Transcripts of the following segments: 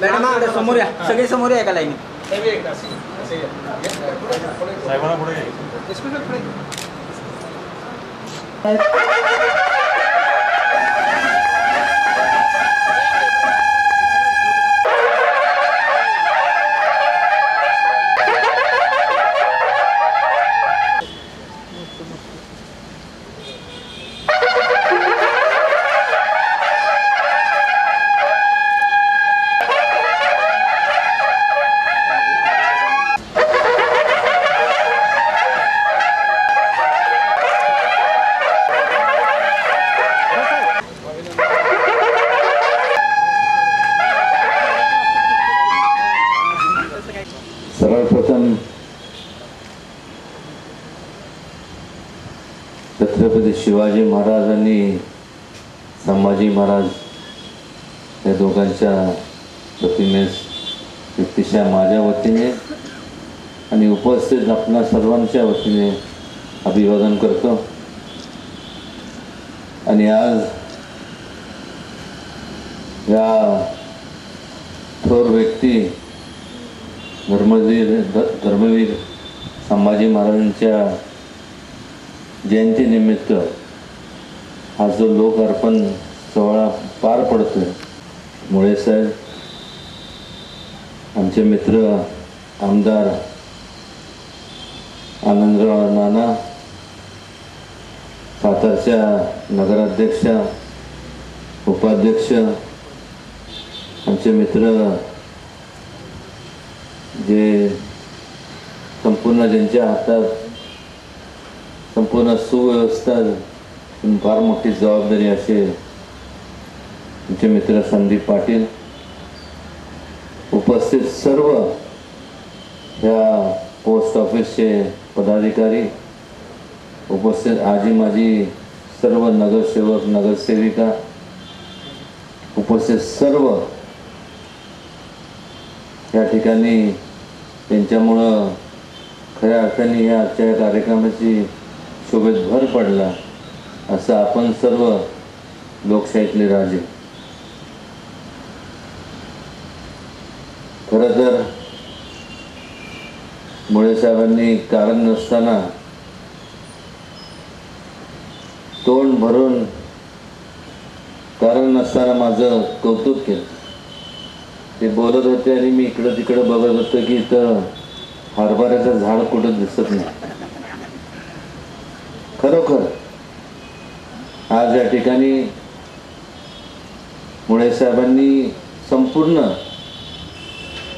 Madam समोर या, सगळे समोर या एका लाईन. सर्वप्रथम छत्रपती शिवाजी महाराज आणि संभाजी महाराज या दोघांच्या प्रतिमेस व्यक्तिशः माझ्या वतीने आणि उपस्थित आपणा सर्वांच्या वतीने अभिवादन करतो. आणि आज या थोर व्यक्ती धर्मवीर संभाजी महाराजांच्या जयंतीनिमित्त हा जो लोक अर्पण सोहळा पार पडतोय. मुळे साहेब, आमचे मित्र आमदार आनंदराव नाना, सातारच्या नगराध्यक्ष उपाध्यक्ष, आमचे मित्र जे संपूर्ण ज्यांच्या हातात संपूर्ण सुव्यवस्था फार मोठी जबाबदारी असे आमचे मित्र संदीप पाटील, उपस्थित सर्व ह्या पोस्ट ऑफिसचे पदाधिकारी, उपस्थित आजी माजी सर्व नगरसेवक नगरसेविका, उपस्थित सर्व या ठिकाणी त्यांच्यामुळं खऱ्या अर्थाने या आजच्या कार्यक्रमाची शोभेत भर पडला असं आपण सर्व लोकशाहीतले राजे. खरं तर मुळे साहेबांनी कारण नसताना तोंड भरून कारण नसताना माझं कौतुक केलं. ते बोलत होते आणि मी इकडं तिकडं बघत होतो की इथं हरभऱ्याचं झाड कुठं दिसत नाही. खरोखर आज या ठिकाणी मुळे साहेबांनी संपूर्ण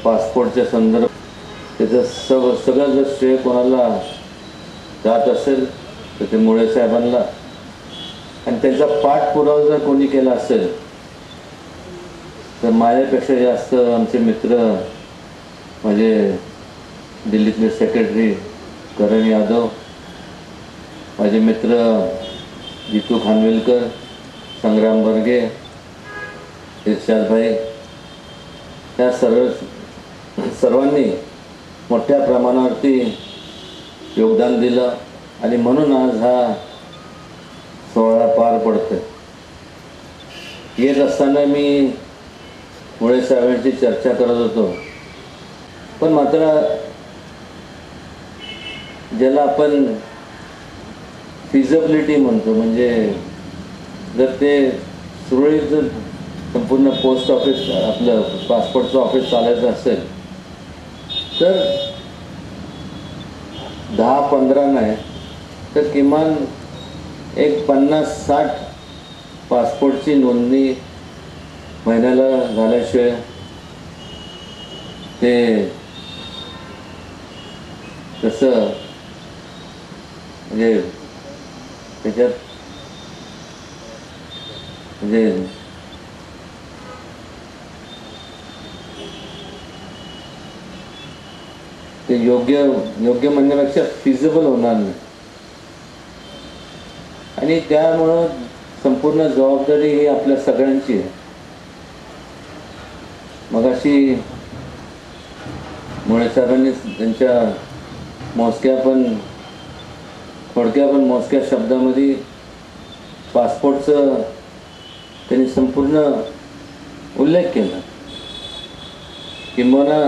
पासपोर्टच्या संदर्भात त्याचं सगळं जर श्रेय कोणाला जात असेल तर ते मुळे साहेबांना, आणि त्यांचा पाठपुरावा जर कोणी केला असेल तर माझ्यापेक्षा जास्त आमचे मित्र म्हणजे दिल्लीतले सेक्रेटरी करण यादव, माझे मित्र जितू खानविलकर, संग्राम बर्गे, इर्शाद भाई, या सर्वांनी मोठ्या प्रमाणावरती योगदान दिलं आणि म्हणून आज हा सोहळा पार पडतोय. येत असताना मी मुळे साहेबांची चर्चा करत होतो, पण मात्र ज्याला आपण फिजिबिलिटी म्हणतो, म्हणजे जर ते सुरळीत जर संपूर्ण पोस्ट ऑफिस आपलं पासपोर्टचं ऑफिस चालायचं असेल तर 10-15 नाही तर किमान एक 50-60 पासपोर्टची नोंदणी महिन्याला झाल्याशिवाय ते तसं म्हणजे त्याच्यात म्हणजे ते योग्य म्हणण्यापेक्षा फिजिबल होणार नाही. आणि त्यामुळं संपूर्ण जबाबदारी ही आपल्या सगळ्यांची आहे. मगाशी मुळे साहेबांनी त्यांच्या थोडक्या पण मोजक्या शब्दामध्ये पासपोर्टचं त्यांनी संपूर्ण उल्लेख केला. किंबहुना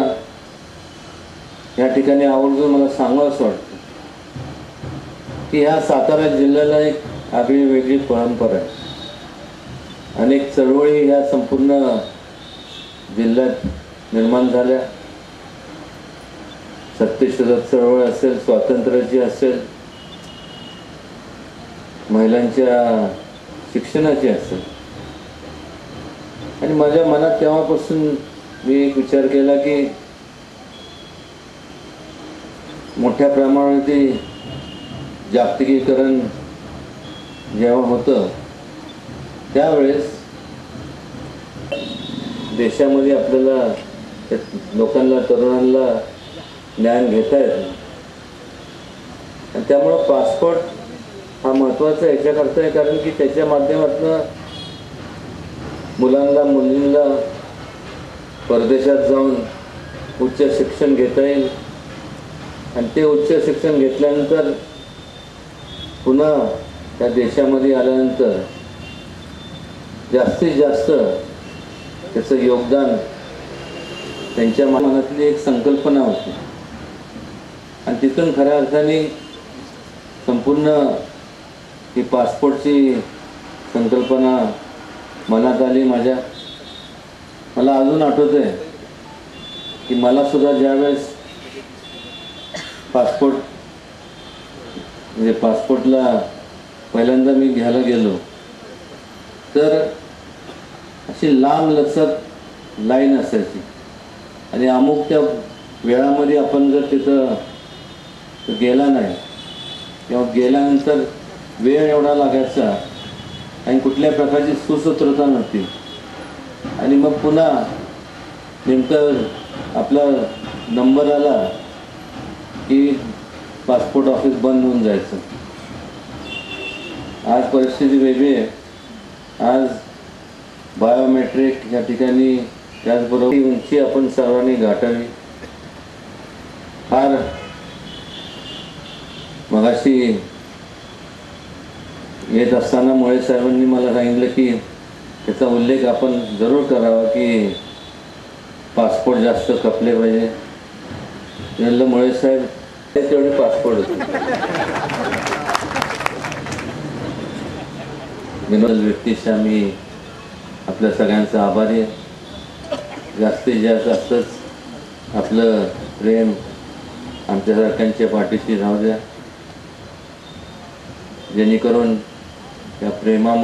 या ठिकाणी आवर्जून मला सांगावंसं वाटतं की ह्या सातारा जिल्ह्याला एक आगळी वेगळी परंपरा आहे. अनेक चळवळी ह्या संपूर्ण जिल्ह्यात निर्माण झाल्या. सत्यशोधक चळवळ असेल, स्वातंत्र्याची असेल, महिलांच्या शिक्षणाची असेल. आणि माझ्या मनात तेव्हापासून मी एक विचार केला की मोठ्या प्रमाणावरती जागतिकीकरण जेव्हा होतं त्यावेळेस देशामध्ये आपल्याला लोकांना, तरुणांना ज्ञान घेता येतं. आणि त्यामुळं पासपोर्ट हा महत्त्वाचा याच्याकरता आहे, कारण की त्याच्या माध्यमातून मुलांना, मुलींना परदेशात जाऊन उच्च शिक्षण घेता येईल. आणि ते उच्च शिक्षण घेतल्यानंतर पुन्हा त्या देशामध्ये आल्यानंतर जास्तीत जास्त त्याचं योगदान त्यांच्या मनातली एक संकल्पना होती. आणि तिथून खऱ्या अर्थाने संपूर्ण ही पासपोर्टची संकल्पना मनात आली माझ्या. मला अजून आठवतं आहे की मला सुद्धा ज्यावेळेस पासपोर्टला पहिल्यांदा मी घ्यायला गेलो तर अशी लांब लचक लाईन असायची. आणि अमुक त्या वेळामध्ये आपण जर तिथं गेला नाही किंवा गेल्यानंतर वेळ एवढा लागायचा आणि कुठल्या प्रकारची सुसूत्रता नव्हती. आणि मग पुन्हा नेमकं आपला नंबर आला की पासपोर्ट ऑफिस बंद होऊन जायचं. आज परिस्थिती वेगळी आहे. आज बायोमेट्रिक या ठिकाणी, त्याचबरोबर उंची आपण सर्वांनी गाठावी. फार मगाशी येत असताना मुळे साहेबांनी मला सांगितलं की त्याचा उल्लेख आपण जरूर करावा की पासपोर्ट जास्त खपले पाहिजे. म्हणलं मुळे साहेब तेवढे पासपोर्ट होते. विनोद व्यक्तीशा मी आपल्या सगळ्यांचा आभारी आहे. जास्तीत जास्त असंच आपलं प्रेम आमच्यासारख्यांच्या पाठीशी राहू द्या, जेणेकरून त्या प्रेमामुळे